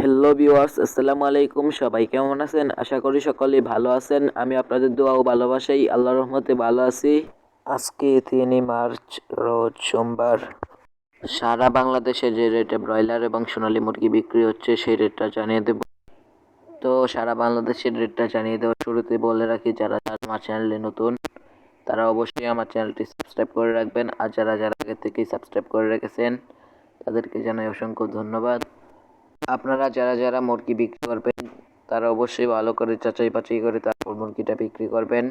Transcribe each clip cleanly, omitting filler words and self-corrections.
Hello viewers, আসসালামু আলাইকুম। সবাই কেমন আছেন? আশা করি সকলেই ভালো আছেন। আমি আপনাদের দোয়া ও ভালোবাসায় আল্লাহর রহমতে ভালো আছি। আজকে 3 মার্চ, রোজ সোমবার। সারা বাংলাদেশে যে রেটে ব্রয়লার এবং সোনালী মুরগি বিক্রি হচ্ছে সেই রেটটা জানিয়ে দেব। তো সারা বাংলাদেশের রেটটা জানিয়ে দেওয়ার শুরুতে বলে রাখি, যারা আমার চ্যানেলে নতুন তারা অবশ্যই আমার চ্যানেলটি সাবস্ক্রাইব করে রাখবেন। আর যারা আগে থেকেই সাবস্ক্রাইব করে রেখেছেন তাদেরকে জানাই অসংখ্য ধন্যবাদ। আপনারা যারা মুরগি বিক্রি করবেন তারা অবশ্যই ভালো করে যাচাই বাছাই করে তারপর মুরগিটা বিক্রি করবেন।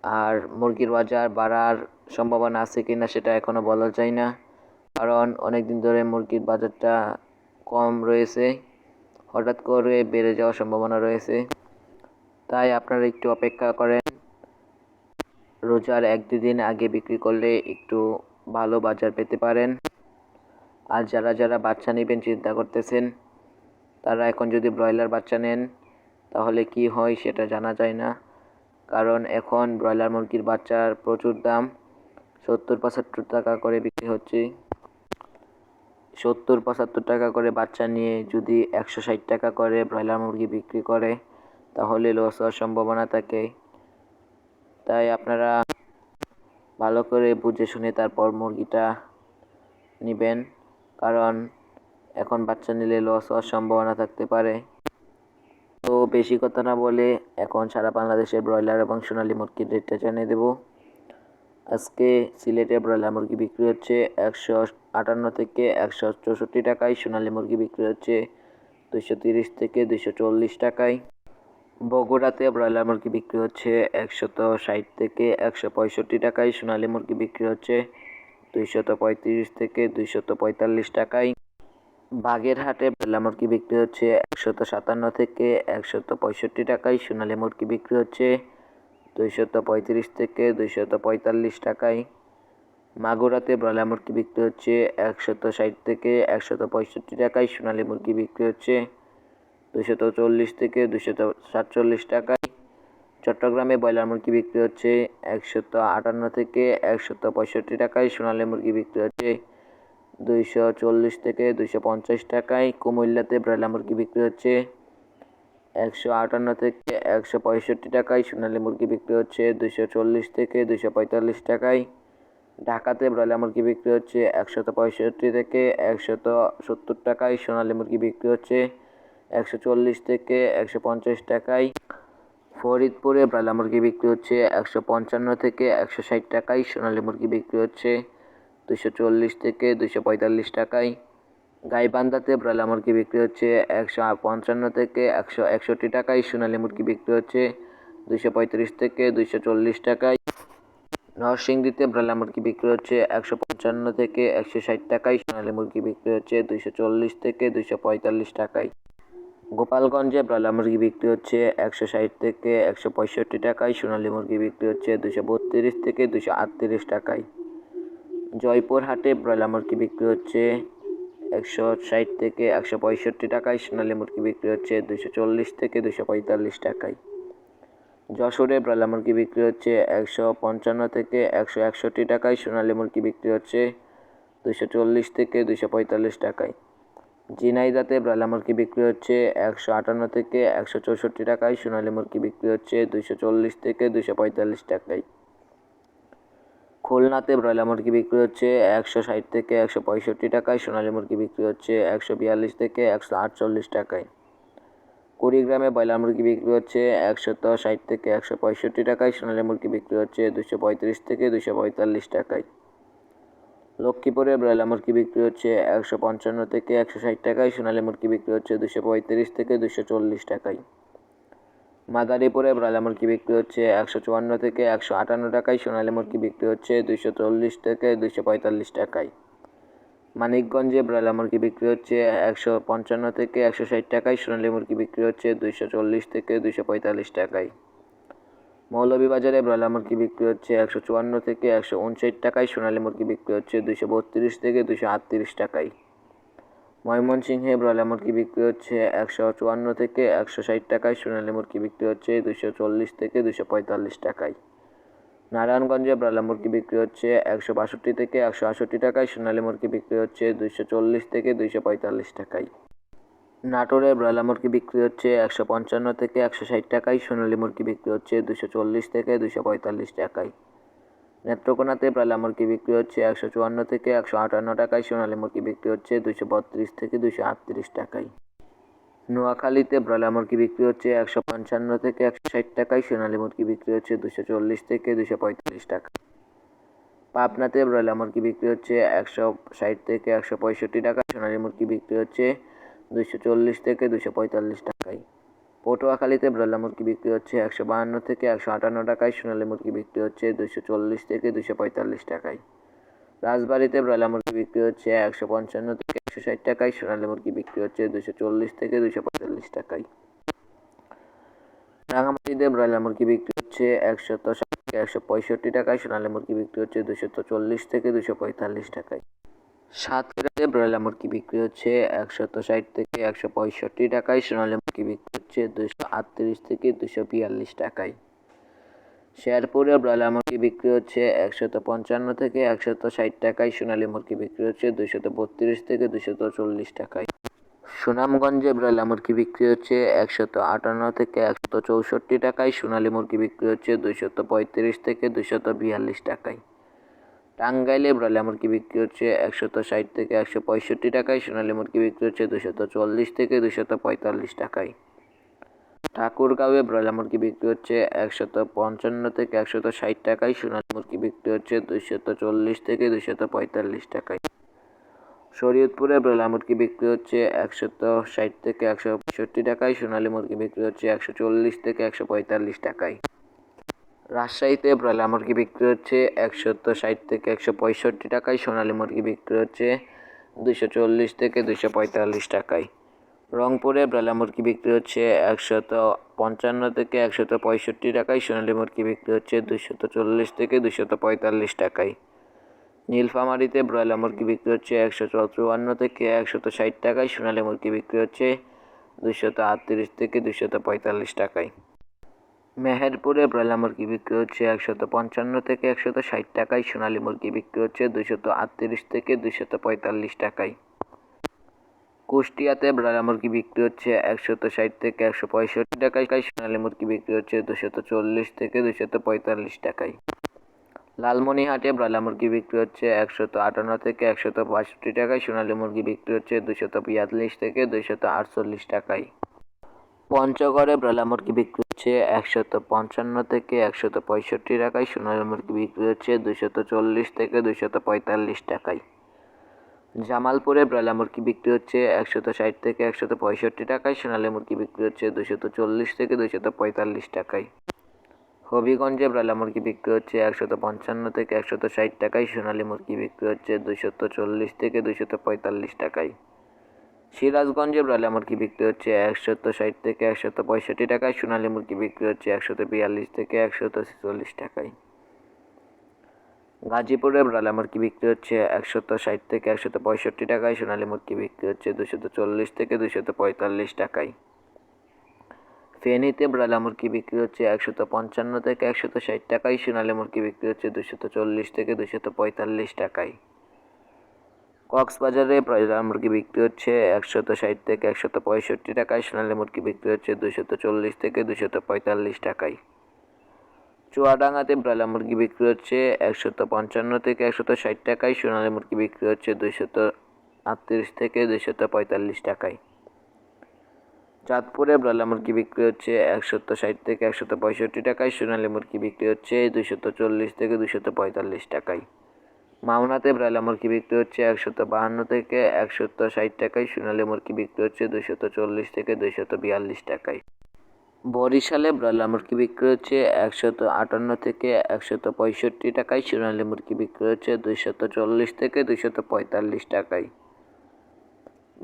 আর মুরগির বাজার বাড়ার সম্ভাবনা আছে কিনা সেটা এখনও বলা যায় না, কারণ অনেক দিন ধরে মুরগির বাজারটা কম রয়েছে, হঠাৎ করে বেড়ে যাওয়ার সম্ভাবনা রয়েছে। তাই আপনারা একটু অপেক্ষা করেন, রোজার 1-2 দিন আগে বিক্রি করলে একটু ভালো বাজার পেতে পারেন। আর যারা বাচ্চা নেবেন চিন্তা করতেছেন, তারা এখন যদি ব্রয়লার বাচ্চা নেন তাহলে কি হয় সেটা জানা যায় না, কারণ এখন ব্রয়লার মুরগির বাচ্চার প্রচুর দাম। 70-75 টাকা করে বিক্রি হচ্ছে। 70-75 টাকা করে বাচ্চা নিয়ে যদি 160 টাকা করে ব্রয়লার মুরগি বিক্রি করে তাহলে লস হওয়ার সম্ভাবনা থাকে। তাই আপনারা ভালো করে বুঝে শুনে তারপর মুরগিটা নেবেন, কারণ এখন বাচ্চা নিলে লস হওয়ার সম্ভাবনা থাকতে পারে। তো বেশি কথা না বলে এখন সারা বাংলাদেশের ব্রয়লার এবং সোনালী মুরগির রেটটা জানিয়ে দেব। আজকে সিলেটে ব্রয়লার মুরগি বিক্রি হচ্ছে 158 থেকে 164 টাকায়, সোনালী মুরগি বিক্রি হচ্ছে 230 থেকে 240 টাকায়। বগুড়াতে ব্রয়লার মুরগি বিক্রি হচ্ছে 160 থেকে 165 টাকায়, সোনালী মুরগি বিক্রি হচ্ছে 235 থেকে 245 টাকায়। বাগেরহাটে ব্রয়লার মুরগি বিক্রি হচ্ছে 157 থেকে 165 টাকায়, সোনালী মুরগি বিক্রি হচ্ছে 235 থেকে 245 টাকায়। মাগুরাতে ব্রয়লার মুরগি বিক্রি হচ্ছে 160 থেকে 165 টাকায়, সোনালী মুরগি বিক্রি হচ্ছে 240 থেকে 247 টাকায়। চট্টগ্রামে ব্রয়লার মুরগি বিক্রি হচ্ছে 158 থেকে 165 টাকায়, সোনালী মুরগি বিক্রি হচ্ছে 240 থেকে 250 টাকায়। কুমিল্লাতে ব্রয়লার মুরগি বিক্রি হচ্ছে 158 থেকে 165 টাকায়, সোনালী মুরগি বিক্রি হচ্ছে 240 থেকে 245 টাকায়। ঢাকাতে ব্রয়লার মুরগি বিক্রি হচ্ছে 165 থেকে 170 টাকায়, সোনালী মুরগি বিক্রি হচ্ছে 140 থেকে 150 টাকায়। ফরিদপুরে ব্রয়লার মুরগি বিক্রি হচ্ছে 155 থেকে 160 টাকায়, সোনালী মুরগি বিক্রি হচ্ছে 240 থেকে 245 টাকায়। গাইবান্ধাতে ব্রয়লার মুরগি বিক্রি হচ্ছে 155 থেকে 161 টাকায়, সোনালী মুরগি বিক্রি হচ্ছে 235 থেকে 240 টাকায়। নরসিংদীতে ব্রয়লার মুরগি বিক্রি হচ্ছে 155 থেকে 160 টাকায়, সোনালী মুরগি বিক্রি হচ্ছে 240 থেকে 245 টাকায়। গোপালগঞ্জে ব্রয়লার মুরগি বিক্রি হচ্ছে 160 থেকে 165 টাকায়, সোনালী মুরগি বিক্রি হচ্ছে 232 থেকে 238 টাকায়। জয়পুরহাটে ব্রয়লার মুরগি বিক্রি হচ্ছে 160 থেকে 165 টাকায়, সোনালী মুরগি বিক্রি হচ্ছে 240 থেকে 245 টাকায়। যশোরে ব্রয়লার মুরগি বিক্রি হচ্ছে 155 থেকে 161 টাকায়, সোনালী মুরগি বিক্রি হচ্ছে 240 থেকে 245 টাকায়। ঝিনাইদহে ব্রয়লার মুরগি বিক্রি হচ্ছে 158 থেকে 164 টাকায়, সোনালী মুরগি বিক্রি হচ্ছে 240 থেকে 245 টাকায়। খুলনাতে ব্রয়লার মুরগি বিক্রি হচ্ছে 160 থেকে 165 টাকায়, সোনালী মুরগি বিক্রি হচ্ছে 142 থেকে 148 টাকায়। কুড়িগ্রামে ব্রয়লার মুরগি বিক্রি হচ্ছে 160 থেকে 165 টাকায়, সোনালী মুরগি বিক্রি হচ্ছে 235 থেকে 245 টাকায়। লক্ষ্মীপুরে ব্রয়লার মুরগি বিক্রি হচ্ছে 155 থেকে 160 টাকায়, সোনালী মুরগি বিক্রি হচ্ছে 235 থেকে 240 টাকায়। মাদারীপুরে ব্রয়লার মুরগি বিক্রি হচ্ছে 154 থেকে 158 টাকায়, সোনালী মুরগি বিক্রি হচ্ছে 240 থেকে 245 টাকায়। মানিকগঞ্জে ব্রয়লার মুরগি বিক্রি হচ্ছে 155 থেকে 160 টাকায়, সোনালী মুরগি বিক্রি হচ্ছে 240 থেকে 245 টাকায়। মৌলভীবাজারে ব্রয়লার মুরগি বিক্রি হচ্ছে 154 থেকে 159 টাকায়, সোনালী মুরগি বিক্রি হচ্ছে 232 থেকে 238 টাকায়। ময়মনসিংহে ব্রয়লার মুরগি বিক্রি হচ্ছে 154 থেকে 160 টাকায়, সোনালী মুরগি বিক্রি হচ্ছে 240 থেকে 245 টাকায়। নারায়ণগঞ্জে ব্রয়লার মুরগি বিক্রি হচ্ছে 162 থেকে 168 টাকায়, সোনালী মুরগি বিক্রি হচ্ছে 240 থেকে 245 টাকায়। নাটোরে ব্রয়লার মুরগি বিক্রি হচ্ছে 155 থেকে 160 টাকায়, সোনালী মুরগি বিক্রি হচ্ছে 240 থেকে 245 টাকায়। নেত্রকোনাতে ব্রয়লার মুরগি বিক্রি হচ্ছে 154 থেকে 158 টাকায়, সোনালী মুরগি বিক্রি হচ্ছে 232 থেকে 238 টাকায়। নোয়াখালীতে ব্রয়লার মুরগি বিক্রি হচ্ছে 155 থেকে 160 টাকায়, সোনালী মুরগি বিক্রি হচ্ছে 240 থেকে 245 টাকা। পাবনাতে ব্রয়লার মুরগি বিক্রি হচ্ছে 160 থেকে 165 টাকা, সোনালী মুরগি বিক্রি হচ্ছে 240 থেকে 245 টাকায়। পটুয়াখালীতে ব্রয়লার মুরগি বিক্রি হচ্ছে 152 থেকে 158 টাকায়, সোনালী মুরগি বিক্রি হচ্ছে 240 থেকে 245 টাকায়। রাজবাড়ীতে ব্রয়লার মুরগি বিক্রি হচ্ছে 155 থেকে 160 টাকায়, সোনালী মুরগি বিক্রি হচ্ছে 240 থেকে 245 টাকায়। রাঙামাটিতে ব্রয়লার মুরগি বিক্রি হচ্ছে 160 থেকে 165 টাকায়, সোনালী মুরগি বিক্রি হচ্ছে 240 থেকে 245 টাকায়। সাতক্ষীরাতে ব্রয়লার মুরগি বিক্রি হচ্ছে 160 থেকে 165 টাকায়, সোনালী মুরগি বিক্রি হচ্ছে 238 থেকে 242 টাকায়। শেরপুরে ব্রয়লার মুরগি বিক্রি হচ্ছে 155 থেকে 160 টাকায়, সোনালী মুরগি বিক্রি হচ্ছে 232 থেকে 240 টাকায়। সুনামগঞ্জে ব্রয়লার মুরগি বিক্রি হচ্ছে 158 থেকে 164 টাকায়, সোনালী মুরগি বিক্রি হচ্ছে 235 থেকে 242 টাকায়। টাঙ্গাইলে ব্রয়লার মুরগি বিক্রি হচ্ছে 160 থেকে 165 টাকায়, সোনালী মুরগি বিক্রি হচ্ছে 240 থেকে 245 টাকায়। ঠাকুরগাঁওয়ে ব্রয়লার মুরগি বিক্রি হচ্ছে 155 থেকে 160 টাকায়, সোনালী মুরগি বিক্রি হচ্ছে 240 থেকে 245 টাকায়। শরীয়তপুরে ব্রয়লার মুরগি বিক্রি হচ্ছে 160 থেকে 165 টাকায়, সোনালী মুরগি বিক্রি হচ্ছে 140 থেকে 145 টাকায়। রাজশাহীতে ব্রয়লার মুরগি বিক্রি হচ্ছে 160 থেকে 165 টাকায়, সোনালী মুরগি বিক্রি হচ্ছে 240 থেকে 245 টাকায়। রংপুরে ব্রয়লার মুরগি বিক্রি হচ্ছে 155 থেকে 165 টাকায়, সোনালী মুরগি বিক্রি হচ্ছে 240 থেকে 245 টাকায়। নীলফামারীতে ব্রয়লার মুরগি বিক্রি হচ্ছে 154 থেকে 160 টাকায়, সোনালী মুরগি বিক্রি হচ্ছে 238 থেকে 245 টাকায়। মেহেরপুরে ব্রয়লার মুরগি বিক্রি হচ্ছে 155 থেকে 160 টাকায়, সোনালী মুরগি বিক্রি হচ্ছে 238 থেকে 245 টাকায়। কুষ্টিয়াতে ব্রয়লার মুরগি বিক্রি হচ্ছে 160 থেকে 165 টাকায়, সোনালী মুরগি বিক্রি হচ্ছে 240 থেকে 245 টাকায়। লালমনিরহাটে ব্রয়লার মুরগি বিক্রি হচ্ছে 158 থেকে 165 টাকায়, সোনালী মুরগি বিক্রি হচ্ছে 242 থেকে 248 টাকায়। পঞ্চগড়ে ব্রয়লার মুরগি বিক্রি হচ্ছে 155 থেকে 165 টাকায়, সোনালী মুরগি বিক্রি হচ্ছে 240 থেকে 245 টাকায়। জামালপুরে ব্রয়লার মুরগি বিক্রি হচ্ছে 160 থেকে 165 টাকায়, সোনালী মুরগি বিক্রি হচ্ছে 240 থেকে 245 টাকায়। হবিগঞ্জে ব্রয়লার মুরগি বিক্রি হচ্ছে 155 থেকে 160 টাকায়, সোনালী মুরগি বিক্রি হচ্ছে 240 থেকে 245 টাকায়। সিরাজগঞ্জে ব্রয়লার মুরগি বিক্রি হচ্ছে 160 থেকে 165 টাকায়, সোনালী মুরগি বিক্রি হচ্ছে 142 থেকে 146 টাকায়। গাজীপুরে ব্রয়লার মুরগি বিক্রি হচ্ছে 160 থেকে 165 টাকায়, সোনালী মুরগি বিক্রি হচ্ছে 240 থেকে 245 টাকায়। ফেনীতে ব্রয়লার মুরগি বিক্রি হচ্ছে 155 থেকে 160 টাকায়, সোনালী মুরগি বিক্রি হচ্ছে 240 থেকে 245 টাকায়। কক্সবাজারে ব্রয়লার মুরগি বিক্রি হচ্ছে 160 থেকে 165 টাকায়, সোনালী মুরগি বিক্রি হচ্ছে 240 থেকে 245 টাকায়। চুয়াডাঙ্গাতে ব্রয়লার মুরগি বিক্রি হচ্ছে 155 থেকে 160 টাকায়, সোনালী মুরগি বিক্রি হচ্ছে 238 থেকে 245 টাকায়। চাঁদপুরে ব্রয়লার মুরগি বিক্রি হচ্ছে 160 থেকে 165 টাকায়, সোনালী মুরগি বিক্রি হচ্ছে 240 থেকে 245 টাকায়। মাওনাতে ব্রয়লার মুরগি বিক্রি হচ্ছে 152 থেকে 160 টাকায়, সোনালী মুরগি বিক্রি হচ্ছে 240 থেকে 242 টাকায়। বরিশালে ব্রয়লার মুরগি বিক্রি হচ্ছে 158 থেকে 165 টাকায়, সোনালী মুরগি বিক্রি হচ্ছে 240 থেকে 245 টাকায়।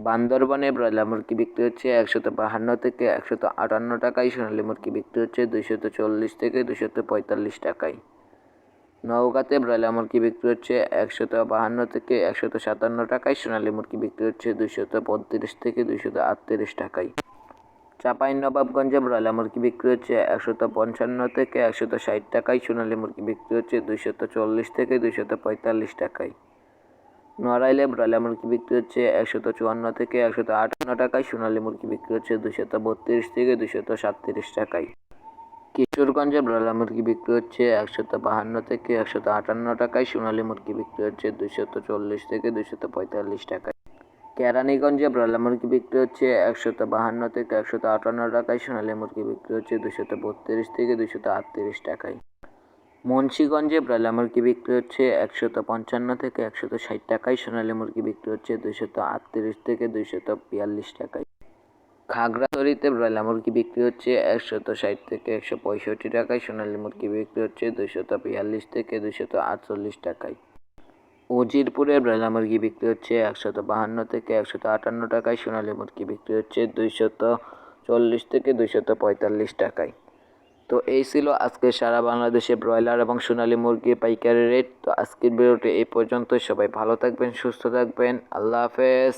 বান্দরবানে ব্রয়লার মুরগি বিক্রি হচ্ছে 152 থেকে 158 টাকায়, সোনালী মুরগি বিক্রি হচ্ছে 240 থেকে 245 টাকায়। নওগাঁতে ব্রয়লার মুরগি বিক্রি হচ্ছে 152 থেকে 157 টাকায়, সোনালী মুরগি বিক্রি হচ্ছে 232 থেকে 238 টাকায়। চাঁপাইনবাবগঞ্জে ব্রয়লার মুরগি বিক্রি হচ্ছে 155 থেকে 160 টাকায়, সোনালী মুরগি বিক্রি হচ্ছে 240 থেকে 245 টাকায়। নড়াইলে ব্রয়লার মুরগি বিক্রি হচ্ছে 154 থেকে 158 টাকায়, সোনালী মুরগি বিক্রি হচ্ছে 232 থেকে 237 টাকায়। কিশোরগঞ্জে ব্রয়লার মুরগি বিক্রি হচ্ছে 152 থেকে 158 টাকায়, সোনালী মুরগি বিক্রি হচ্ছে 240 থেকে 245 টাকায়। কেরানীগঞ্জে ব্রয়লার মুরগি বিক্রি হচ্ছে 152 থেকে 158 টাকায়, সোনালী মুরগি বিক্রি হচ্ছে 232 থেকে 238 টাকায়। মুন্সিগঞ্জে ব্রয়লার মুরগি বিক্রি হচ্ছে 155 থেকে 160 টাকায়, সোনালী মুরগি বিক্রি হচ্ছে 238 থেকে 242 টাকায়। খাগড়াছড়িতে ব্রয়লার মুরগি বিক্রি হচ্ছে 160 থেকে 165 টাকায়, সোনালী মুরগি বিক্রি হচ্ছে 242 থেকে 248 টাকায়। উজিরপুরে ব্রয়লার মুরগি বিক্রি হচ্ছে 152 থেকে 158 টাকায়, সোনালী মুরগি বিক্রি হচ্ছে 240 থেকে 245 টাকায়। তো এই ছিল আজকে সারা বাংলাদেশে ব্রয়লার এবং সোনালী মুরগির পাইকারি রেট। তো আজকের ভিডিওটি এই পর্যন্ত। সবাই ভালো থাকবেন, সুস্থ থাকবেন। আল্লাহ হাফেজ।